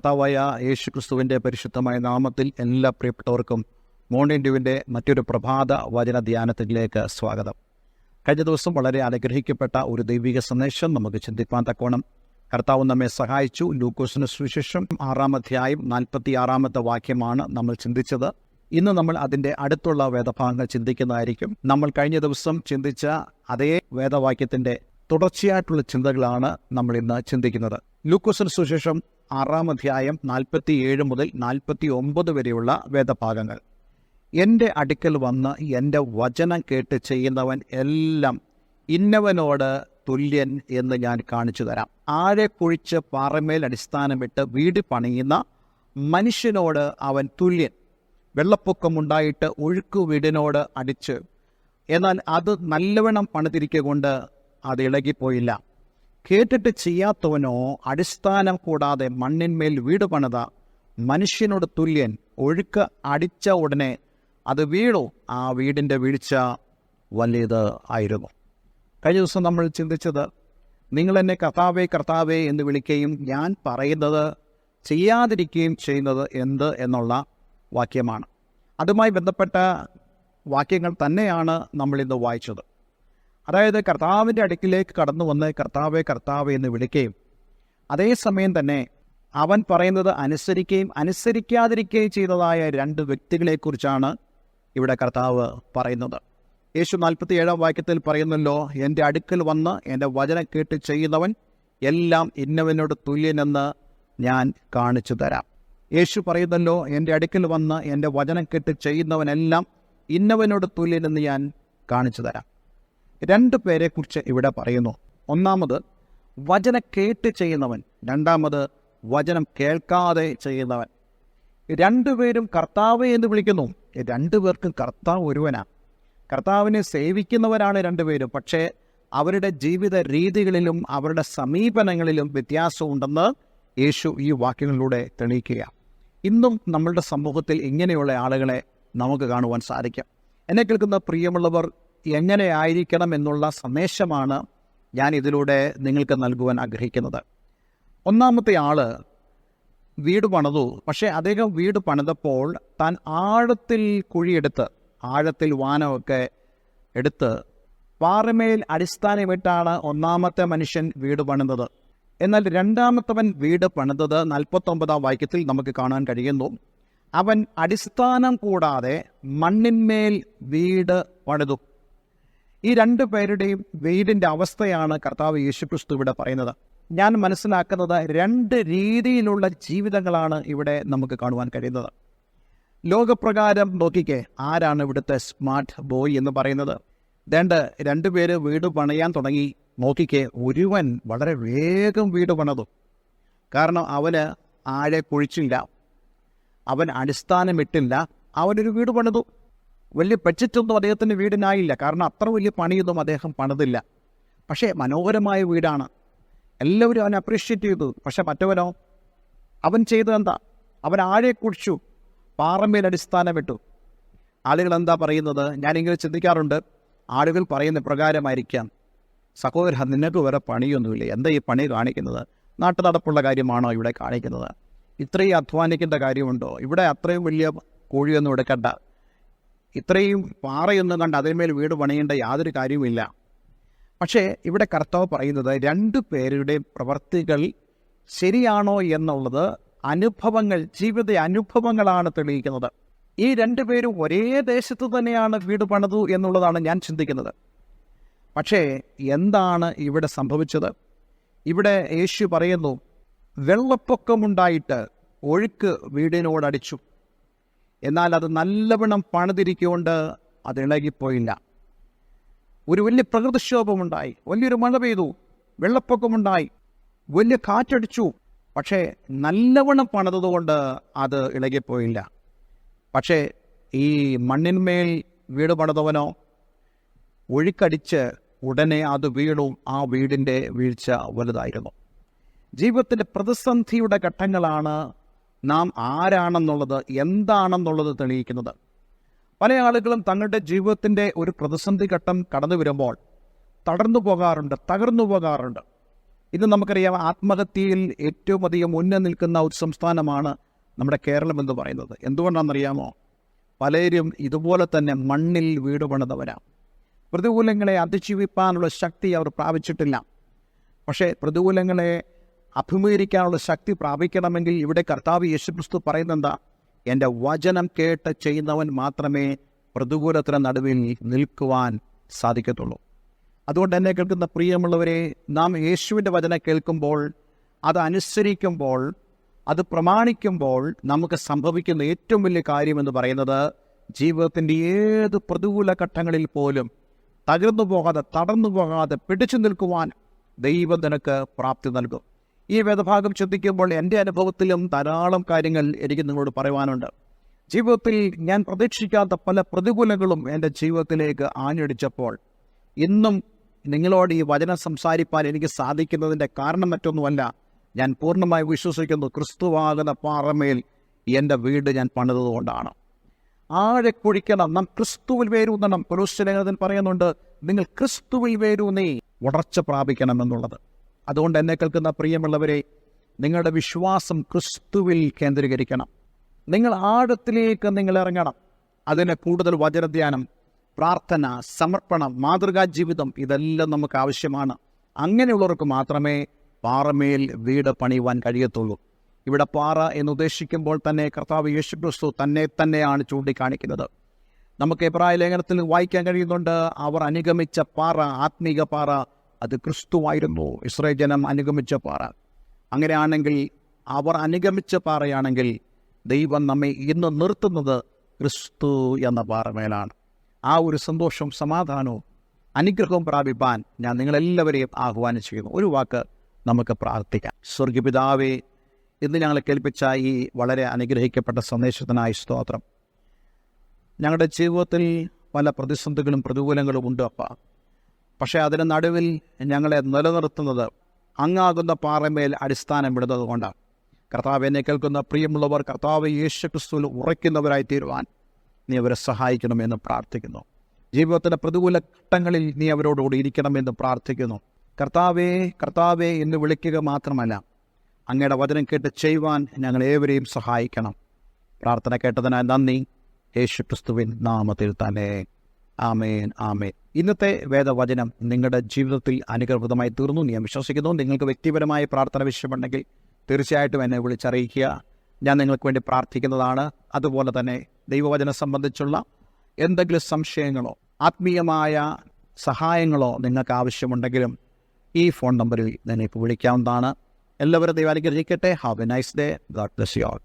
കർത്താവായ യേശു ക്രിസ്തുവിൻ്റെ പരിശുദ്ധമായ നാമത്തിൽ എല്ലാ പ്രിയപ്പെട്ടവർക്കും മോർണിംഗ് ഡ്യൂവിൻ്റെ മറ്റൊരു പ്രഭാത വചന ധ്യാനത്തിലേക്ക് സ്വാഗതം. കഴിഞ്ഞ ദിവസം വളരെ അനുഗ്രഹിക്കപ്പെട്ട ഒരു ദൈവിക സന്ദേശം നമുക്ക് ചിന്തിപ്പാൻ തക്കോണം കർത്താവ് നമ്മെ സഹായിച്ചു. ലൂക്കോസിന് സുവിശേഷം 6-ാം അധ്യായം 46-ാമത്തെ വാക്യമാണ് നമ്മൾ ചിന്തിച്ചത്. ഇന്ന് നമ്മൾ അതിൻ്റെ അടുത്തുള്ള വേദഭാഗങ്ങൾ ചിന്തിക്കുന്നതായിരിക്കും. നമ്മൾ കഴിഞ്ഞ ദിവസം ചിന്തിച്ച അതേ വേദവാക്യത്തിൻ്റെ തുടർച്ചയായിട്ടുള്ള ചിന്തകളാണ് നമ്മൾ ഇന്ന് ചിന്തിക്കുന്നത്. ലൂക്കോസിന് സുവിശേഷം 6-ാം അധ്യായം 47 മുതൽ 49 വരെയുള്ള വേദഭാഗങ്ങൾ. എൻ്റെ അടുക്കൽ വന്ന് എൻ്റെ വചനം കേട്ട് ചെയ്യുന്നവൻ എല്ലാം ഇന്നവനോട് തുല്യൻ എന്ന് ഞാൻ കാണിച്ചു തരാം. ആഴെ കുഴിച്ച് പാറമേൽ അടിസ്ഥാനമിട്ട് വീട് പണിയുന്ന മനുഷ്യനോട് അവൻ തുല്യൻ. വെള്ളപ്പൊക്കമുണ്ടായിട്ട് ഒഴുക്ക് വീടിനോട് അടിച്ച്, എന്നാൽ അത് നല്ലവണ്ണം പണിതിരിക്കൊണ്ട് അത് ഇളകിപ്പോയില്ല. കേട്ടിട്ട് ചെയ്യാത്തവനോ അടിസ്ഥാനം കൂടാതെ മണ്ണിന്മേൽ വീട് പണിത മനുഷ്യനോട് തുല്യൻ. ഒഴുക്ക് അടിച്ച ഉടനെ അത് വീണു, ആ വീടിൻ്റെ വീഴ്ച വലിയത് ആയിരുന്നു. കഴിഞ്ഞ ദിവസം നമ്മൾ ചിന്തിച്ചത്, നിങ്ങൾ എന്നെ കർത്താവേ കർത്താവേ എന്ന് വിളിക്കുകയും ഞാൻ പറയുന്നത് ചെയ്യാതിരിക്കുകയും ചെയ്യുന്നത് എന്ത് എന്നുള്ള വാക്യമാണ്. അതുമായി ബന്ധപ്പെട്ട വാക്യങ്ങൾ തന്നെയാണ് നമ്മളിന്ന് വായിച്ചത്. അതായത് കർത്താവിൻ്റെ അടുക്കിലേക്ക് കടന്നു വന്ന് കർത്താവേ കർത്താവേ എന്ന് വിളിക്കുകയും അതേസമയം തന്നെ അവൻ പറയുന്നത് അനുസരിക്കുകയും അനുസരിക്കാതിരിക്കുകയും ചെയ്തതായ രണ്ട് വ്യക്തികളെക്കുറിച്ചാണ് ഇവിടെ കർത്താവ് പറയുന്നത്. യേശു 47-ാം വാക്യത്തിൽ പറയുന്നല്ലോ, എൻ്റെ അടുക്കൽ വന്ന് എൻ്റെ വചനം കേട്ട് ചെയ്യുന്നവൻ എല്ലാം ഇന്നവനോട് തുല്യനെന്ന് ഞാൻ കാണിച്ചു തരാം. യേശു പറയുന്നല്ലോ, എൻ്റെ അടുക്കൽ വന്ന് എൻ്റെ വചനം കേട്ട് ചെയ്യുന്നവനെല്ലാം ഇന്നവനോട് തുല്യനെന്ന് ഞാൻ കാണിച്ചു തരാം. രണ്ട് പേരെക്കുറിച്ച് ഇവിടെ പറയുന്നു. ഒന്നാമത് വചനം കേട്ട് ചെയ്യുന്നവൻ, രണ്ടാമത് വചനം കേൾക്കാതെ ചെയ്യുന്നവൻ. രണ്ടുപേരും കർത്താവ് എന്ന് വിളിക്കുന്നു. രണ്ടുപേർക്കും കർത്താവ് ഒരുവനാണ്. കർത്താവിനെ സേവിക്കുന്നവരാണ് രണ്ടുപേരും. പക്ഷേ അവരുടെ ജീവിത രീതികളിലും അവരുടെ സമീപനങ്ങളിലും വ്യത്യാസമുണ്ടെന്ന് യേശു ഈ വാക്യങ്ങളിലൂടെ തെളിയിക്കുക. ഇന്നും നമ്മളുടെ സമൂഹത്തിൽ ഇങ്ങനെയുള്ള ആളുകളെ നമുക്ക് കാണുവാൻ സാധിക്കും. എന്നെ കേൾക്കുന്ന പ്രിയമുള്ളവർ, എങ്ങനെ ആയിരിക്കണം എന്നുള്ള സന്ദേശമാണ് ഞാൻ ഇതിലൂടെ നിങ്ങൾക്ക് നൽകുവാൻ ആഗ്രഹിക്കുന്നത്. ഒന്നാമത്തെ ആള് വീട് പണിതു. പക്ഷേ അദ്ദേഹം വീട് പണിതപ്പോൾ താൻ ആഴത്തിൽ കുഴിയെടുത്ത്, ആഴത്തിൽ വാനമൊക്കെ എടുത്ത് പാറമേൽ അടിസ്ഥാനമിട്ടാണ് ഒന്നാമത്തെ മനുഷ്യൻ വീട് പണിതത്. എന്നാൽ രണ്ടാമത്തവൻ വീട് പണിതത് 49-ാം വാക്യത്തിൽ നമുക്ക് കാണാൻ കഴിയുന്നു. അവൻ അടിസ്ഥാനം കൂടാതെ മണ്ണിന്മേൽ വീട് പണിതു. ഈ രണ്ടു പേരുടെയും വീടിൻ്റെ അവസ്ഥയാണ് കർത്താവ് യേശുക്രിസ്തു ഇവിടെ പറയുന്നത്. ഞാൻ മനസ്സിലാക്കുന്നത് രണ്ട് രീതിയിലുള്ള ജീവിതങ്ങളാണ് ഇവിടെ നമുക്ക് കാണുവാൻ കഴിയുന്നത്. ലോകപ്രകാരം നോക്കിക്കേ, ആരാണ് ഇവിടുത്തെ സ്മാർട്ട് ബോയ് എന്ന് പറയുന്നത്? രണ്ടുപേര് വീട് പണിയാൻ തുടങ്ങി. നോക്കിക്കേ, ഒരുവൻ വളരെ വേഗം വീട് പണിതു. കാരണം അവന് ആഴെ കുഴിച്ചില്ല, അവൻ അടിസ്ഥാനമിട്ടില്ല, അവനൊരു വീട് പണിതു. വലിയ ബഡ്ജറ്റൊന്നും അദ്ദേഹത്തിൻ്റെ വീടിനായില്ല, കാരണം അത്ര വലിയ പണിയൊന്നും അദ്ദേഹം പണിതില്ല. പക്ഷേ മനോഹരമായ വീടാണ്. എല്ലാവരും അവനെ അപ്രീഷിയേറ്റ് ചെയ്തു. പക്ഷെ മറ്റവനോ, അവൻ ചെയ്തതെന്താ? അവൻ ആഴെ കുഴിച്ചു, പാറമേൽ അടിസ്ഥാനമിട്ടു. ആളുകൾ എന്താ പറയുന്നത്? ഞാനിങ്ങനെ ചിന്തിക്കാറുണ്ട്. ആളുകൾ പറയുന്ന പ്രകാരമായിരിക്കാം, സഹോദര നിനക്ക് വേറെ പണിയൊന്നുമില്ല, എന്താ ഈ പണി കാണിക്കുന്നത്? നാട്ടു നടപ്പുള്ള കാര്യമാണോ ഇവിടെ കാണിക്കുന്നത്? ഇത്രയും അധ്വാനിക്കേണ്ട കാര്യമുണ്ടോ? ഇവിടെ അത്രയും വലിയ കുഴിയൊന്നും എടുക്കണ്ട, ഇത്രയും പാറയൊന്നും കണ്ട് അതിന്മേൽ വീട് പണിയേണ്ട യാതൊരു കാര്യവുമില്ല. പക്ഷേ ഇവിടെ കർത്താവ് പറയുന്നത് രണ്ടു പേരുടെ പ്രവർത്തികൾ ശരിയാണോ എന്നുള്ളത് അനുഭവങ്ങൾ, ജീവിത അനുഭവങ്ങളാണ് തെളിയിക്കുന്നത്. ഈ രണ്ടുപേരും ഒരേ ദേശത്ത് തന്നെയാണ് വീട് പണിതു എന്നുള്ളതാണ് ഞാൻ ചിന്തിക്കുന്നത്. പക്ഷേ എന്താണ് ഇവിടെ സംഭവിച്ചത്? ഇവിടെ യേശു പറയുന്നു, വെള്ളപ്പൊക്കമുണ്ടായിട്ട് ഒഴുക്ക് വീടിനോടടിച്ചു, എന്നാൽ അത് നല്ലവണ്ണം പണിതിരിക്കൊണ്ട് അത് ഇളകിപ്പോയില്ല. ഒരു വലിയ പ്രകൃതിക്ഷോഭമുണ്ടായി, വലിയൊരു മഴ പെയ്തു, വെള്ളപ്പൊക്കമുണ്ടായി, വലിയ കാറ്റടിച്ചു, പക്ഷേ നല്ലവണ്ണം പണിതതുകൊണ്ട് അത് ഇളകിപ്പോയില്ല. പക്ഷേ ഈ മണ്ണിന്മേൽ വീട് പണിതവനോ, ഒഴുക്കടിച്ച് ഉടനെ അത് വീണു, ആ വീടിൻ്റെ വീഴ്ച വലുതായിരുന്നു. ജീവിതത്തിൻ്റെ പ്രതിസന്ധിയുടെ ഘട്ടങ്ങളാണ് നാം ആരാണെന്നുള്ളത്, എന്താണെന്നുള്ളത് തെളിയിക്കുന്നത്. പല ആളുകളും തങ്ങളുടെ ജീവിതത്തിൻ്റെ ഒരു പ്രതിസന്ധി ഘട്ടം കടന്നു വരുമ്പോൾ തകർന്നു പോകാറുണ്ട്. ഇന്ന് നമുക്കറിയാം ആത്മഹത്യയിൽ ഏറ്റവും അധികം മുന്നിൽ നിൽക്കുന്ന ഒരു സംസ്ഥാനമാണ് നമ്മുടെ കേരളം എന്ന് പറയുന്നത്. എന്തുകൊണ്ടാണെന്നറിയാമോ? പലരും ഇതുപോലെ തന്നെ മണ്ണിൽ വീട് പണിതവരാണ്. പ്രതികൂലങ്ങളെ അതിജീവിപ്പാനുള്ള ശക്തി അവർ പ്രാപിച്ചിട്ടില്ല. പക്ഷേ പ്രതികൂലങ്ങളെ അഭിമുഖീകരിക്കാനുള്ള ശക്തി പ്രാപിക്കണമെങ്കിൽ ഇവിടെ കർത്താവ് യേശുക്രിസ്തു പറയുന്നതെന്താ? എൻ്റെ വചനം കേട്ട് ചെയ്യുന്നവൻ മാത്രമേ പ്രതികൂലത്തിന് നടുവിൽ നിൽക്കുവാൻ സാധിക്കത്തുള്ളൂ. അതുകൊണ്ട് എന്നെ കേൾക്കുന്ന പ്രിയമുള്ളവരെ, നാം യേശുവിൻ്റെ വചനം കേൾക്കുമ്പോൾ, അത് അനുസരിക്കുമ്പോൾ, അത് പ്രമാണിക്കുമ്പോൾ നമുക്ക് സംഭവിക്കുന്ന ഏറ്റവും വലിയ കാര്യമെന്ന് പറയുന്നത്, ജീവിതത്തിൻ്റെ ഏത് പ്രതികൂല ഘട്ടങ്ങളിൽ പോലും തകർന്നു പോകാതെ, തടർന്നു പോകാതെ പിടിച്ചു നിൽക്കുവാൻ ദൈവം നിനക്ക് പ്രാപ്തി നൽകും. ഈ വേദഭാഗം ചിന്തിക്കുമ്പോൾ എൻ്റെ അനുഭവത്തിലും ധാരാളം കാര്യങ്ങൾ എനിക്ക് നിങ്ങളോട് പറയുവാനുണ്ട്. ജീവിതത്തിൽ ഞാൻ പ്രതീക്ഷിക്കാത്ത പല പ്രതികൂലങ്ങളും എൻ്റെ ജീവിതത്തിലേക്ക് ആഞ്ഞടിച്ചപ്പോൾ ഇന്നും നിങ്ങളോട് ഈ വചനം സംസാരിപ്പാൻ എനിക്ക് സാധിക്കുന്നതിൻ്റെ കാരണം മറ്റൊന്നുമല്ല. ഞാൻ പൂർണ്ണമായി വിശ്വസിക്കുന്നു, ക്രിസ്തുവാകുന്ന പാറമേൽ എൻ്റെ വീട് ഞാൻ പണിതുകൊണ്ടാണ്. ആഴെ കുഴിക്കണം, നാം ക്രിസ്തുവിൽ വേരൂന്നണം. പൗലോസ് പറയുന്നുണ്ട്, നിങ്ങൾ ക്രിസ്തുവിൽ വേരൂന്നേ വളർച്ച പ്രാപിക്കണമെന്നുള്ളത്. അതുകൊണ്ട് എന്നെ കേൾക്കുന്ന പ്രിയമുള്ളവരെ, നിങ്ങളുടെ വിശ്വാസം ക്രിസ്തുവിൽ കേന്ദ്രീകരിക്കണം. നിങ്ങൾ ആഴത്തിലേക്ക് നിങ്ങൾ ഇറങ്ങണം. അതിന് കൂടുതൽ വചനധ്യാനം, പ്രാർത്ഥന, സമർപ്പണം, മാതൃകാ ജീവിതം, ഇതെല്ലാം നമുക്ക് ആവശ്യമാണ്. അങ്ങനെയുള്ളവർക്ക് മാത്രമേ പാറമേൽ വീട് പണിയുവാൻ കഴിയത്തുള്ളൂ. ഇവിടെ പാറ എന്ന് ഉദ്ദേശിക്കുമ്പോൾ തന്നെ കർത്താവ് യേശുക്രിസ്തു തന്നെയാണ് ചൂണ്ടിക്കാണിക്കുന്നത്. നമുക്ക് എബ്രായ ലേഖനത്തിൽ വായിക്കാൻ കഴിയുന്നുണ്ട്, അവർ അനുഗമിച്ച പാറ, ആത്മീക പാറ, അത് ക്രിസ്തുവായിരുന്നു. ഇസ്രായേൽ ജനം അനുഗമിച്ച പാറ. അങ്ങനെയാണെങ്കിൽ, അവർ അനുഗമിച്ച പാറയാണെങ്കിൽ, ദൈവം നമ്മെ ഇന്ന് നിർത്തുന്നത് ക്രിസ്തു എന്ന പാറമേലാണ്. ആ ഒരു സന്തോഷവും സമാധാനവും അനുഗ്രഹവും പ്രാപിപ്പാൻ ഞാൻ നിങ്ങളെല്ലാവരെയും ആഹ്വാനം ചെയ്യുന്നു. ഒരു വാക്ക് നമുക്ക് പ്രാർത്ഥിക്കാം. സ്വർഗപിതാവേ, ഇന്ന് ഞങ്ങളെ കേൾപ്പിച്ച ഈ വളരെ അനുഗ്രഹിക്കപ്പെട്ട സന്ദേശത്തിനായി സ്തോത്രം. ഞങ്ങളുടെ ജീവിതത്തിൽ പല പ്രതിസന്ധികളും പ്രതികൂലങ്ങളും ഉണ്ട് അപ്പ. പക്ഷേ അതിന് നടുവിൽ ഞങ്ങളെ നിലനിർത്തുന്നത് അങ്ങാകുന്ന പാറമേൽ അടിസ്ഥാനം ഇടുന്നത് കൊണ്ടാണ്. കർത്താവ്, എന്നെ കേൾക്കുന്ന പ്രിയമുള്ളവർ, കർത്താവ് യേശുക്രിസ്തുവിൽ ഉറയ്ക്കുന്നവരായി തീരുവാൻ നീ അവരെ സഹായിക്കണമെന്ന് പ്രാർത്ഥിക്കുന്നു. ജീവിതത്തിൻ്റെ പ്രതികൂല ഘട്ടങ്ങളിൽ നീ അവരോടുകൂടി ഇരിക്കണമെന്ന് പ്രാർത്ഥിക്കുന്നു. കർത്താവേ, കർത്താവേ എന്ന് വിളിക്കുക മാത്രമല്ല, അങ്ങയുടെ വചനം കേട്ട് ചെയ്യുവാൻ ഞങ്ങളേവരെയും സഹായിക്കണം. പ്രാർത്ഥന കേട്ടതിനായി നന്ദി. യേശുക്രിസ്തുവിൻ നാമത്തിൽ തന്നെ. ആമേൻ, ആമേൻ. ഇന്നത്തെ വേദവചനം നിങ്ങളുടെ ജീവിതത്തിൽ അനുഗ്രഹീതമായി തീർന്നു ഞാൻ വിശ്വസിക്കുന്നു. നിങ്ങൾക്ക് വ്യക്തിപരമായ പ്രാർത്ഥന വിഷയമുണ്ടെങ്കിൽ തീർച്ചയായിട്ടും എന്നെ വിളിച്ചറിയിക്കുക. ഞാൻ നിങ്ങൾക്ക് വേണ്ടി പ്രാർത്ഥിക്കുന്നതാണ്. അതുപോലെ തന്നെ ദൈവവചനം സംബന്ധിച്ചുള്ള എന്തെങ്കിലും സംശയങ്ങളോ ആത്മീയമായ സഹായങ്ങളോ നിങ്ങൾക്ക് ആവശ്യമുണ്ടെങ്കിലും ഈ ഫോൺ നമ്പറിൽ നിങ്ങൾക്ക് വിളിക്കാവുന്നതാണ്. എല്ലാവരും ദൈവം അനുഗ്രഹിക്കട്ടെ. Have A nice day. God bless you all.